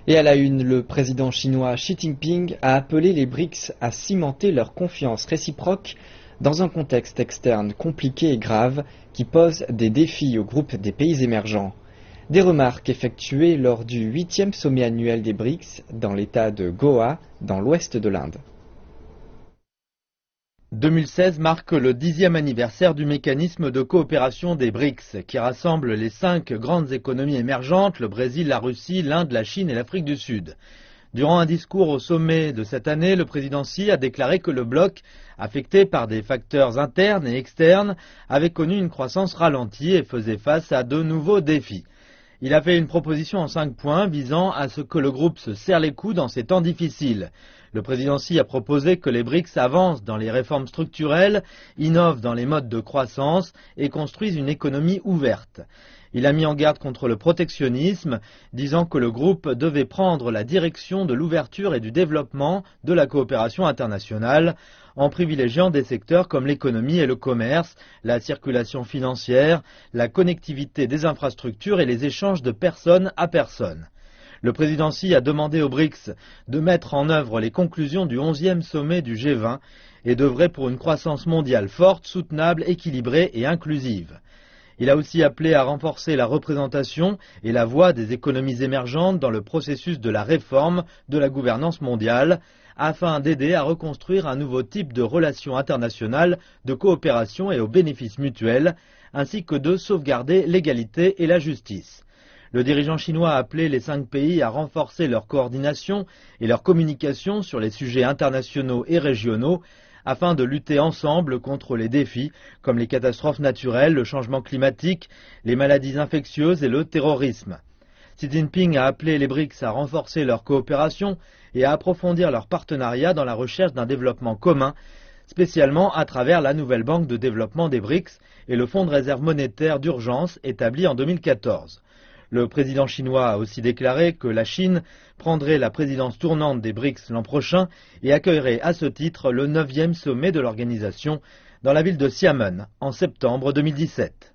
Et à la une, le président chinois Xi Jinping a appelé les BRICS à cimenter leur confiance réciproque dans un contexte externe compliqué et grave qui pose des défis au groupe des pays émergents. Des remarques effectuées lors du 8e sommet annuel des BRICS dans l'état de Goa, dans l'ouest de l'Inde. 2016 marque le 10e anniversaire du mécanisme de coopération des BRICS, qui rassemble les 5 grandes économies émergentes, le Brésil, la Russie, l'Inde, la Chine et l'Afrique du Sud. Durant un discours au sommet de cette année, le président Xi a déclaré que le bloc, affecté par des facteurs internes et externes, avait connu une croissance ralentie et faisait face à de nouveaux défis. Il a fait une proposition en 5 points visant à ce que le groupe se serre les coudes dans ces temps difficiles. Le président Xi a proposé que les BRICS avancent dans les réformes structurelles, innovent dans les modes de croissance et construisent une économie ouverte. Il a mis en garde contre le protectionnisme, disant que le groupe devait prendre la direction de l'ouverture et du développement de la coopération internationale, en privilégiant des secteurs comme l'économie et le commerce, la circulation financière, la connectivité des infrastructures et les échanges de personne à personne. Le président Xi a demandé aux BRICS de mettre en œuvre les conclusions du 11e sommet du G20 et d'œuvrer pour une croissance mondiale forte, soutenable, équilibrée et inclusive. Il a aussi appelé à renforcer la représentation et la voix des économies émergentes dans le processus de la réforme de la gouvernance mondiale, afin d'aider à reconstruire un nouveau type de relations internationales de coopération et au bénéfice mutuel, ainsi que de sauvegarder l'égalité et la justice. Le dirigeant chinois a appelé les 5 pays à renforcer leur coordination et leur communication sur les sujets internationaux et régionaux, afin de lutter ensemble contre les défis comme les catastrophes naturelles, le changement climatique, les maladies infectieuses et le terrorisme. Xi Jinping a appelé les BRICS à renforcer leur coopération et à approfondir leur partenariat dans la recherche d'un développement commun, spécialement à travers la nouvelle banque de développement des BRICS et le fonds de réserve monétaire d'urgence établi en 2014. Le président chinois a aussi déclaré que la Chine prendrait la présidence tournante des BRICS l'an prochain et accueillerait à ce titre le 9e sommet de l'organisation dans la ville de Xiamen en septembre 2017.